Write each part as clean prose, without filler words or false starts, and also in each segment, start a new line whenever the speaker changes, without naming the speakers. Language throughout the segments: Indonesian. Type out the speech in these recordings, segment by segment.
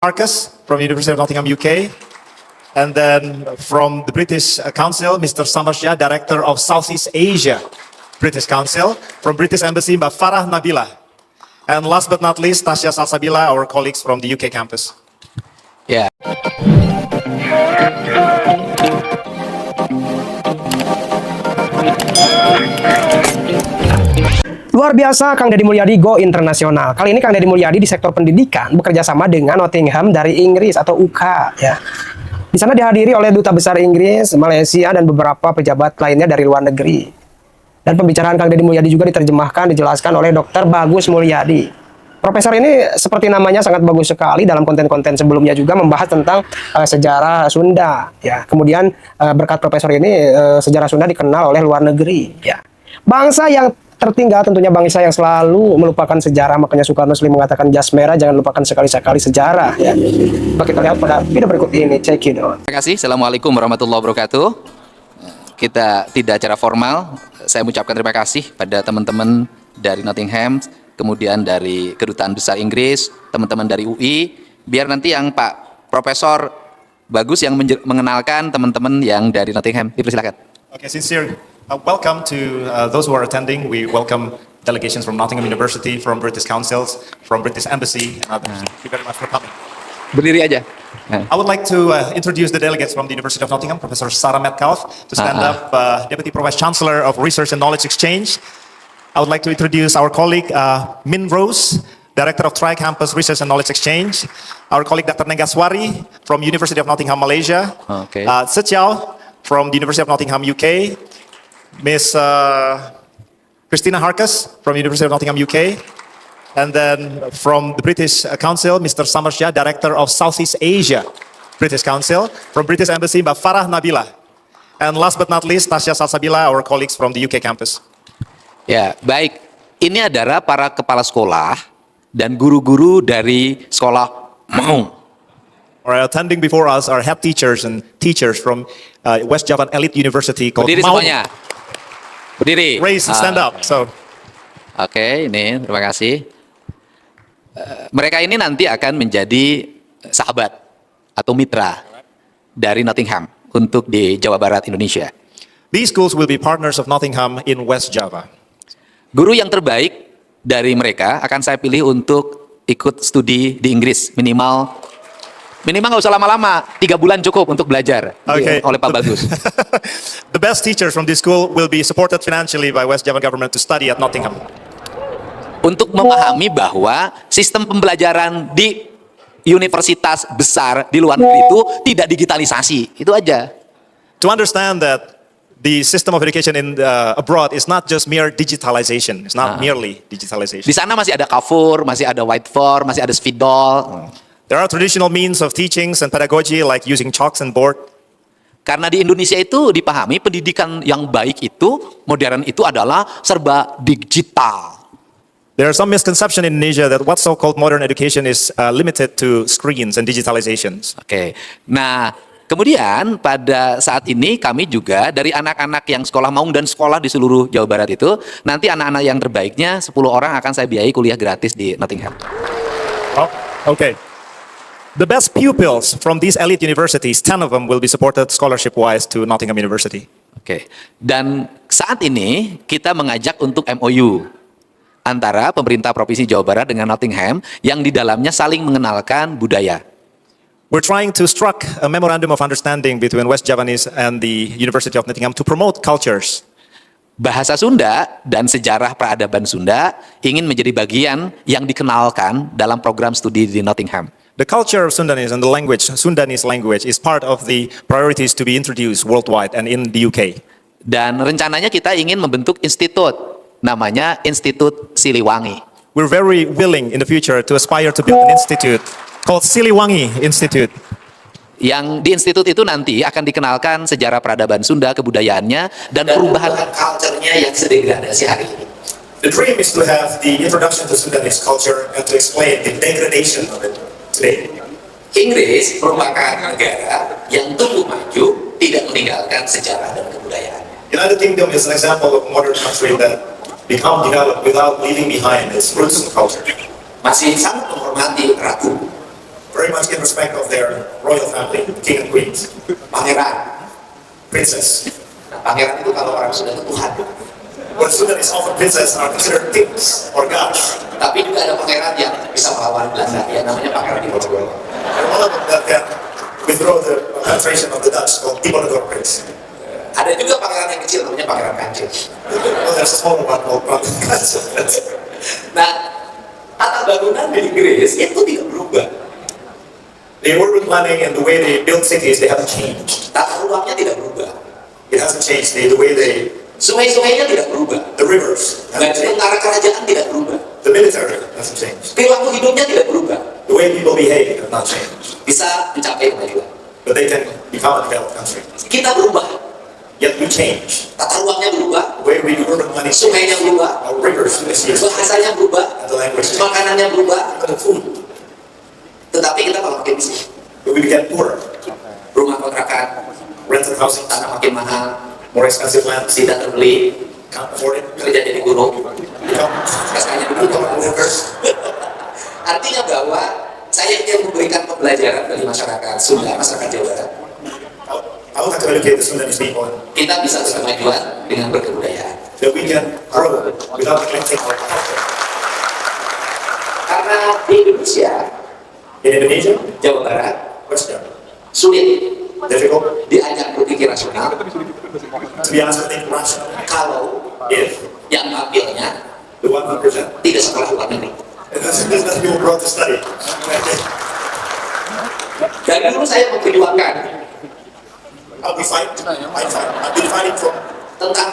Marcus from University of Nottingham, UK. And then from the British Council, Mr. Samarja, Director of Southeast Asia, British Council. From British Embassy, Mbak Farah Nabila. And last but not least, Tasya Salsabila, our colleagues from the UK campus.
Ya.
Luar biasa, Kang Deddy Mulyadi go internasional. Kali ini Kang Deddy Mulyadi di sektor pendidikan bekerja sama dengan Nottingham dari Inggris atau UK ya. Di sana dihadiri oleh Duta Besar Inggris, Malaysia dan beberapa pejabat lainnya dari luar negeri. Dan pembicaraan Kang Deddy Mulyadi juga diterjemahkan, dijelaskan oleh Dr. Bagus Mulyadi. Profesor ini seperti namanya sangat bagus sekali dalam konten-konten sebelumnya juga membahas tentang sejarah Sunda ya. Kemudian berkat profesor ini sejarah Sunda dikenal oleh luar negeri ya. Bangsa yang tertinggal tentunya bangsa yang selalu melupakan sejarah, makanya Soekarno sering mengatakan jas merah jangan lupakan sekali-sekali sejarah ya. Coba kita lihat pada video berikut ini, check it out.
Terima kasih. Assalamualaikum warahmatullahi wabarakatuh. Kita tidak secara formal, saya mengucapkan terima kasih pada teman-teman dari Nottingham, kemudian dari Kedutaan Besar Inggris, teman-teman dari UI, biar nanti yang Pak Profesor Bagus yang mengenalkan teman-teman yang dari Nottingham. Silakan.
Okay, sincere welcome to those who are attending. We welcome delegations from Nottingham University, from British Councils, from British Embassy, and others. Thank you very much for coming.
Berdiri aja.
I would like to introduce the delegates from the University of Nottingham, Professor Sarah Metcalfe, to stand up, Deputy Pro-Vice Chancellor of Research and Knowledge Exchange. I would like to introduce our colleague, Min Rose, Director of Tri-Campus Research and Knowledge Exchange. Our colleague, Dr. Negaswari, from University of Nottingham, Malaysia.
Okay.
Sechiao, from the University of Nottingham, UK. Miss Christina Harkus, from University of Nottingham, UK. And then from the British Council, Mr. Samarja, Director of Southeast Asia, British Council. From British Embassy, Mbak Farah Nabila. And last but not least, Tasya Salsabila, our colleagues from the UK campus.
Ya, baik. Ini adalah para kepala sekolah dan guru-guru dari sekolah Maung.
Attending before us are head teachers and teachers from West Java Elite University called
Berdiri
Maung.
semuanya. Berdiri.
Raise and stand up. So.
Oke, ini terima kasih. Mereka ini nanti akan menjadi sahabat atau mitra dari Nottingham untuk di Jawa Barat, Indonesia.
These schools will be partners of Nottingham in West Java.
Guru yang terbaik dari mereka akan saya pilih untuk ikut studi di Inggris, minimal nggak usah lama-lama, 3 bulan cukup untuk belajar oleh Pak Bagus.
The best teachers from this school will be supported financially by West Java government to study at Nottingham.
Untuk memahami bahwa sistem pembelajaran di universitas besar di luar negeri itu tidak digitalisasi, itu aja.
To understand that the system of education in abroad is not just mere digitalization. It's not merely digitalization.
Di sana masih ada Kafur, masih ada Whiteboard, masih ada Spidol.
There are traditional means of teachings and pedagogy like using chalks and board.
Karena di Indonesia itu dipahami pendidikan yang baik itu, modern itu adalah serba digital.
There are some misconception in Indonesia that what so-called modern education is limited to screens and digitalizations.
Oke. Nah, kemudian pada saat ini kami juga dari anak-anak yang sekolah Maung dan sekolah di seluruh Jawa Barat itu, nanti anak-anak yang terbaiknya 10 orang akan saya biayai kuliah gratis di Nottingham.
Oh, okay. The best pupils from these elite universities, 10 of them will be supported scholarship-wise to Nottingham University.
Oke. Dan saat ini kita mengajak untuk MOU antara pemerintah Provinsi Jawa Barat dengan Nottingham yang di dalamnya saling mengenalkan budaya.
We're trying to struck a memorandum of understanding between West Javanese and the University of Nottingham to promote cultures.
Bahasa Sunda dan sejarah peradaban Sunda ingin menjadi bagian yang dikenalkan dalam program studi di Nottingham.
The culture of Sundanese and the language, Sundanese language, is part of the priorities to be introduced worldwide and in the UK.
Dan rencananya kita ingin membentuk institut, namanya Institut Siliwangi.
We're very willing in the future to aspire to build an institute called Siliwangi Institute.
Yang di institut itu nanti akan dikenalkan sejarah peradaban Sunda, kebudayaannya, dan perubahan culture-nya yang sedegradasi hari ini.
The dream is to have the introduction to Sundanese culture and to explain the degradation of it today.
Inggris merupakan negara yang tumbuh maju, tidak meninggalkan sejarah dan kebudayaan.
United Kingdom is an example of a modern country that become developed without leaving behind its roots and culture.
Masih sangat menghormati ratu.
very much in respect of their royal family, the king and queens.
Pangeran.
Princess.
Nah, pangeran itu kalau orang Sunda itu Tuhan.
When Sudanese often princess are considered kings or gods.
Tapi juga ada pangeran yang bisa melawan Belanda, ya namanya Pangeran Diponegoro.
And one of them that can withdraw the penetration of the Dutch called Diponegoro Prince.
Ada juga pangeran yang kecil, namanya Pangeran Kancil.
Well, there's a smaller one called
Nah, tata bangunan di Inggris itu tidak berubah.
The urban planning and the way they build cities, they haven't changed.
Tata ruangnya tidak berubah.
It hasn't changed. The way they,
Sungai-sungainya tidak berubah.
the rivers haven't
Baju
changed.
tentara kerajaan tidak berubah.
The military hasn't changed.
Perilaku hidupnya tidak berubah.
The way people behave have not changed.
Bisa mencapai kemajuan.
But they can become a developed country.
Kita berubah.
Yet we change.
Tata ruangnya berubah.
The way we do urban planning,
Sungainya berubah.
our rivers,
Bahasanya berubah.
and the language,
Makanannya berubah.
and the food.
Tetapi kita malah makin miskin.
But we became poorer.
Rumah kontrakan,
Rental housing,
tanah makin mahal,
more expensive land,
tidak terbeli,
can't afford it.
kerja jadi guru,
Become
sekarang jadi guru. Artinya bahwa saya ingin memberikan pembelajaran bagi masyarakat Sunda, masyarakat Jawa Barat.
I would like to educate the Sudanese people
Kita bisa berkemajuan dengan berkebudayaan.
that we can grow without neglecting our culture.
Karena di Indonesia,
In Indonesia,
Jawa Barat,
Western,
sulit
difficult,
diajak berpikir rasional
to be honest, I think rational.
kalau
If
yang tampilnya
the 100%,
tidak sekolah luar negeri.
there's nothing people brought to study.
Dari dulu saya memperjuangkan
I've been fighting from
tentang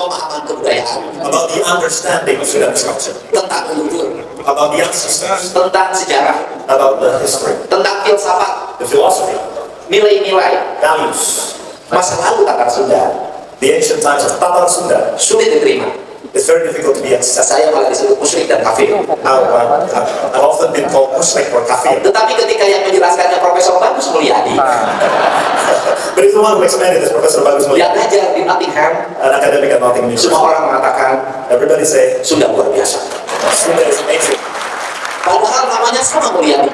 pemahaman kebudayaan,
about the understanding of Sudanese culture,
tentang leluhur,
about the ancestors,
tentang sejarah,
about the history,
tentang filsafat,
the philosophy,
nilai-nilai
values,
masa lalu Tatar Sunda
the ancient times of Tatar Sunda.
sulit diterima.
It's very difficult to be accepted.
Saya malah disebut musyrik dan kafir.
I've often been called Muslim or kafir.
Tetapi ketika yang menjelaskannya Profesor Bagus Mulyadi
But he's the one who expanded this, Professor Bagus
yang
Mulyadi,
ngajar di Nottingham,
an academic at Nottingham University.
semua orang mengatakan
Everybody say,
Sunda luar biasa.
Sunda is amazing.
Padahal namanya sama Mulyadi.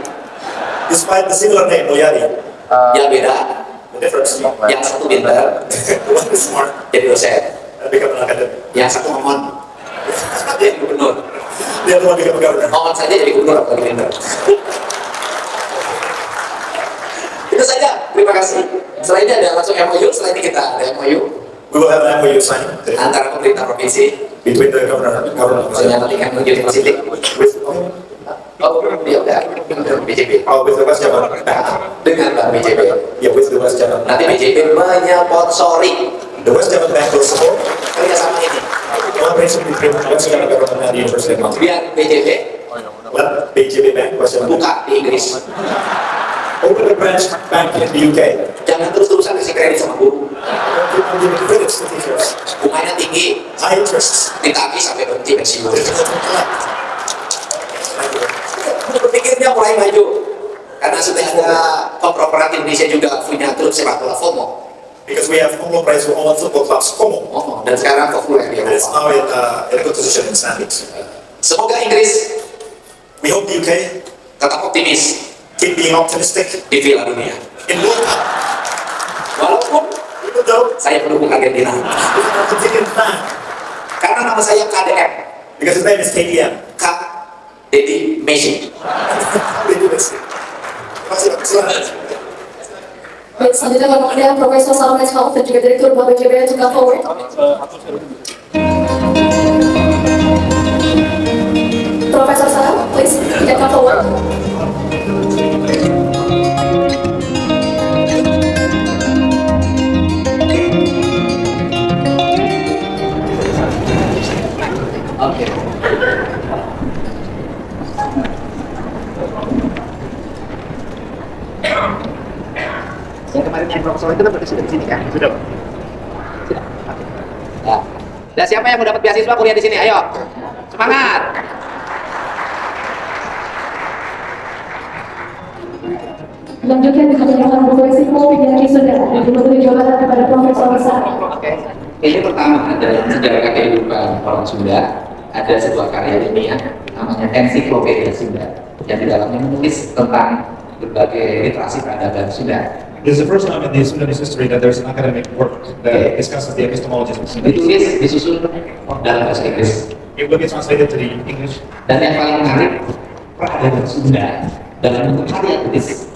Despite the similar name, Mulyadi,
Yang beda,
the difference,
yang satu pintar
one is smart
jadi dosen,
and become an academic.
yang satu ngomong jadi gubernur.
The other one become a governor.
Ngomong saja jadi gubernur atau jadi pintar. Itu saja. Terima kasih. Setelah ini ada langsung MOU. Setelah ini kita ada MOU
We will have an MOU signed
antara pemerintah provinsi
between the government
dengan Nottingham University.
with,
Dia udah dengan BJB.
with the West Java.
Dengan Bank BJB.
Yeah, with the West Java.
Nanti BJB menyponsori
The West Java Bank will support
kerjasama ini.
collaboration between West Java government and the University of Nottingham.
Biar BJB
Let BJB Bank, West Java Bank,
buka di Inggris.
open a branch bank in the UK.
Jangan terus-terusan kasih kredit sama guru.
People give credits to teachers.
Bunganya tinggi,
High interests.
ditagih sampai berhenti pensiun.
Difficult to collect. Thank you.
Berpikirnya mulai maju karena sudah ada klub korporat Indonesia juga punya klub sepak bola FOMO.
Because we have Congo players who own football clubs, Como,
Dan sekarang populer di
and it's
Eropa.
now in a good position in standings.
Semoga Inggris
We hope the UK
tetap optimis
keep being optimistic
di Piala Dunia.
in World Cup,
Walaupun
even though
saya pendukung Argentina,
we have to take in time.
karena nama saya KDM,
Because his name is KDM.
Kak Deddy Messi.
They do this.
Baik, selanjutnya kami mengundang Profesor Salman Health dan juga Direktur Bank BJB to come forward. Profesor Salam, please, you can come forward.
Oke. Yang kemarin yang profesor itu kan sudah di sini kan? Sudah. Sudah. Oke. Ya. Nah, siapa yang mau dapat beasiswa kuliah di sini? Ayo. Semangat.
Selanjutnya kami akan berkuasa Pidjari Sunda dan diberi jawaban kepada Profesor Salam.
Oke. Ini pertama adalah sejarah kehidupan orang Sunda. Ada sebuah karya ilmiah namanya Ensiklopedia Sunda. yang di dalamnya menulis tentang berbagai literasi peradaban Sunda.
This is the first time in the Sudanese history that there's an academic work that discusses the epistemology of Sudanese.
Ditulis, disusun dalam bahasa Inggris.
It will be translated to the English.
Dan yang paling menarik, peradaban Sunda dalam bentuk karya tulis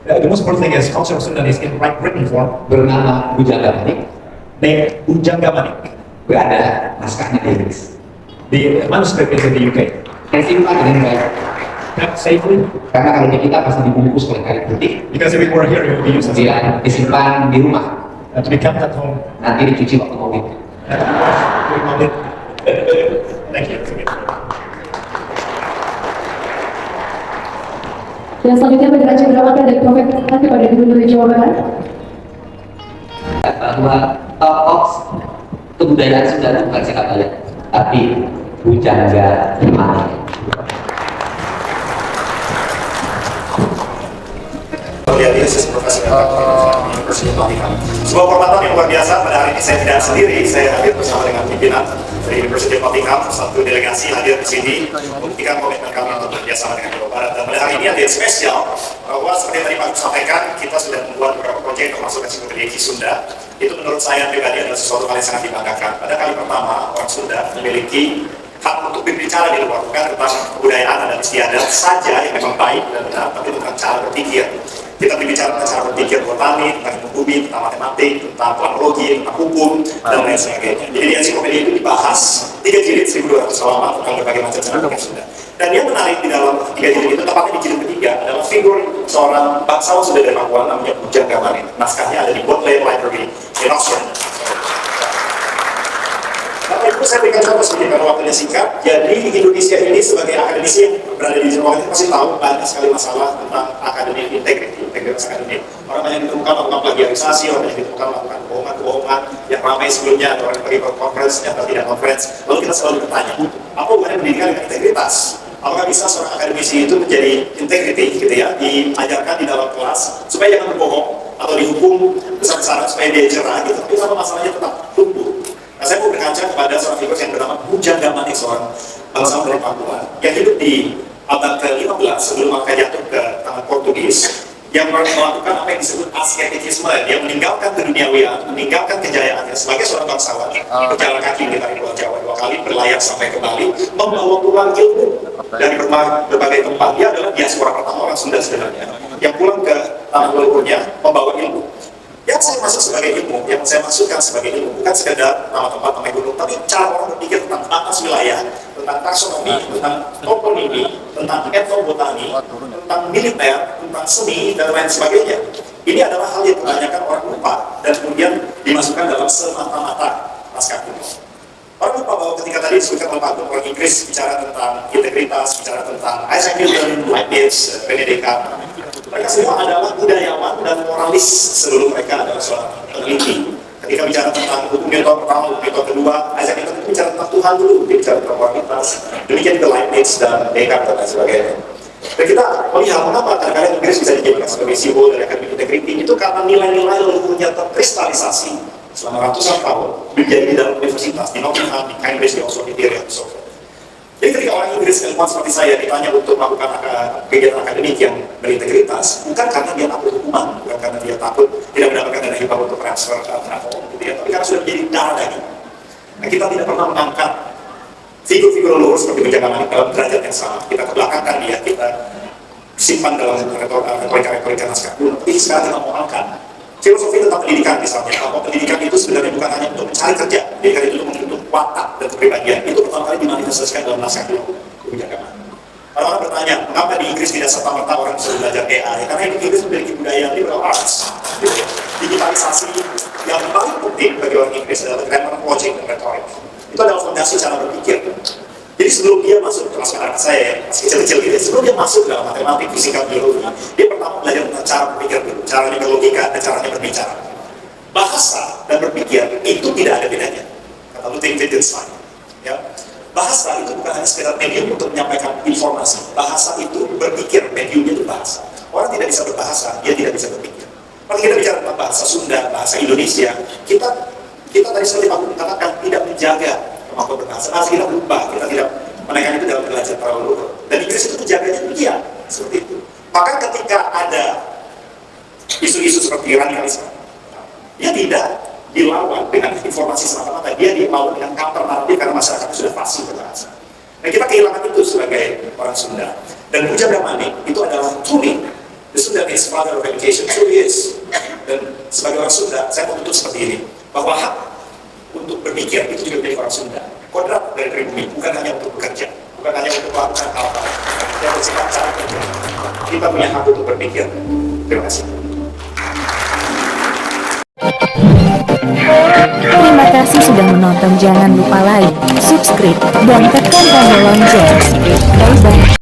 The most important thing is culture of Sudanese in written form,
bernama Bujangga Manik,
named Bujangga Manik.
berada naskahnya di Inggris.
The manuscript is in the UK.
Yang simpan dengan baik,
Kept safely,
karena kalau di kita pasti dibungkus oleh kain putih,
because if it were here, it would be used as
kemudian disimpan di rumah,
to be kept at home.
nanti dicuci waktu mau itu.
We call it. Thank you.
Dan selanjutnya bendera cenderamata dari Profesor kepada Gubernur Jawa Barat.
Bahwa tokoh kebudayaan Sunda itu bukan sikap balik, tapi Bujangga Manik.
Sebuah kehormatan yang luar biasa. Pada hari ini saya tidak sendiri, saya hadir bersama dengan pimpinan dari University of Nottingham, satu delegasi hadir di sini membuktikan komitmen kami untuk bekerjasama dengan Jawa Barat. Dan pada hari ini ada yang spesial bahwa seperti yang tadi Pak sampaikan, kita sudah membuat beberapa proyek termasuk ensiklopedia Ki Sunda. Itu menurut saya pribadi adalah sesuatu hal yang sangat dibanggakan. Pada kali pertama orang Sunda memiliki hak untuk berbicara di luar, bukan tentang kebudayaan dan istiadat saja yang memang baik dan benar, tapi tentang cara berpikir. Kita berbicara tentang cara berpikir botani, tentang ilmu bumi, tentang matematik, tentang planologi, tentang hukum, dan lain sebagainya. Jadi di ensiklopedia itu dibahas 3 jilid 1200 halaman tentang berbagai macam cara berpikir Sunda. Dan yang menarik di dalam 3 jilid itu, tepatnya di jilid ketiga, adalah figur seorang bangsawan Sunda dari Papua namanya Bujangga Manik. Naskahnya ada di Bodleian Library in Oxford. Bapak Ibu, saya berikan contoh sedikit karena waktunya singkat. Jadi Indonesia ini sebagai akademisi yang berada di Jawa Barat pasti tahu banyak sekali masalah tentang akademik integritas akademik. Orang banyak ditemukan melakukan plagiarisasi, orang banyak ditemukan melakukan kebohongan yang ramai sebelumnya, atau orang yang pergi ke conference, atau tidak conference. Lalu kita selalu bertanya, apa hubungannya pendidikan dengan integritas? Apakah bisa seorang akademisi itu menjadi integrity, gitu ya, diajarkan di dalam kelas supaya jangan berbohong atau dihukum besar-besaran supaya dia jerah, gitu. Tapi sama masalahnya tetap tumbuh. Nah, saya mau berkaca kepada seorang figur yang bernama Bujangga Manik, seorang bangsawan dari Papua yang hidup di abad ke-15 sebelum mereka jatuh ke tangan Portugis, yang melakukan apa yang disebut asketisme. Dia meninggalkan keduniawian, meninggalkan kejayaannya sebagai seorang bangsawan, berjalan kaki dari Pulau Jawa 2 kali, berlayar sampai ke Bali, membawa pulang ilmu dari berbagai tempat. Dia adalah diaspora pertama orang Sunda sebenarnya yang pulang ke tanah leluhurnya membawa ilmu. Yang saya maksud sebagai ilmu, yang saya maksudkan sebagai ilmu bukan sekedar nama tempat, nama gunung, tapi cara orang berpikir tentang batas wilayah, tentang taksonomi, tentang toponimi, tentang etnobotani, tentang militer, tentang seni, dan lain sebagainya. Ini adalah hal yang kebanyakan orang lupa dan kemudian dimasukkan dalam semata-mata naskah kuno. Orang lupa bahwa ketika tadi disebutkan oleh Pak Gubernur orang Inggris bicara tentang integritas, bicara tentang Isaac Newton, Leibniz, René Descartes, mereka semua adalah budayawan dan moralis sebelum mereka adalah seorang peneliti. Ketika bicara tentang hukum Newton pertama, hukum Newton kedua, Isaac Newton itu bicara tentang Tuhan dulu, dia bicara tentang moralitas. Demikian juga Leibniz dan Descartes dan sebagainya. Dan kita melihat mengapa kadang-kadang Inggris bisa dijadikan sebagai simbol dari akademik integriti, itu karena nilai-nilai leluhurnya terkristalisasi selama ratusan tahun menjadi di dalam universitas, di Nottingham, di Cambridge, di Oxford, di Yale, dan so forth. Jadi ketika orang Inggris ilmuwan seperti saya ditanya untuk melakukan kegiatan akademik yang berintegritas, bukan karena dia takut hukuman, bukan karena dia takut tidak mendapatkan dana hibah untuk transfer travel, gitu ya, tapi karena sudah menjadi darah daging. Nah, kita tidak pernah mengangkat figur-figur leluhur seperti Bujangga Manik dalam derajat yang sama. Kita kebelakangkan dia, kita simpan dalam retorika naskah kuno, tapi sekarang kita mau angkat filosofi tentang pendidikan misalnya, bahwa pendidikan itu sebenarnya bukan hanya untuk mencari kerja, pendidikan itu untuk membentuk watak dan kepribadian. Itu pertama kali dimanifestasikan dalam naskah kuno Bujangga Manik. Orang-orang bertanya, mengapa di Inggris tidak serta-merta orang bisa belajar AI? Karena di Inggris memiliki budaya liberal arts, digitalisasi yang paling penting bagi orang Inggris adalah grammar, logic, dan rhetoric. Itu adalah fondasi cara berpikir. Jadi sebelum dia masuk, termasuk anak saya masih kecil-kecil gitu, sebelum dia masuk dalam matematik, fisika, biologi, dia pertama belajar tentang cara berpikir dulu, caranya berlogika dan caranya berbicara. Bahasa dan berpikir itu tidak ada bedanya, kata Ludwig Wittgenstein. Ya. Bahasa itu bukan hanya sekedar medium untuk menyampaikan informasi. Bahasa itu berpikir, mediumnya itu bahasa. Orang tidak bisa berbahasa, dia tidak bisa berpikir. Kalau kita bicara tentang bahasa Sunda, bahasa Indonesia, kita tadi seperti Pak Gubernur katakan tidak menjaga kemampuan berbahasa. Kita lupa, kita tidak menaikkan itu dalam belajar terlalu luhur. Dan Inggris itu menjaganya dia seperti itu. Maka ketika ada isu-isu seperti radikalisme, dia tidak dilawan dengan informasi semata-mata, dia dilawan dengan counter naratif karena masyarakat sudah fasih berbahasa. Nah, kita kehilangan itu sebagai orang Sunda. Dan Buja Brahmani itu adalah tuli. The Sundanese father of education, truly is. Dan sebagai orang Sunda, saya mau tutup seperti ini, bahwa hak untuk berpikir itu juga menjadi orang Sunda. Kodrat dari pribumi, bukan hanya untuk bekerja, bukan hanya untuk melakukan hal-hal yang bersifat cara kerja. Kita punya hak untuk berpikir. Terima kasih.
Terima kasih sudah menonton. Jangan lupa like, subscribe, dan tekan tombol lonceng. Bye bye.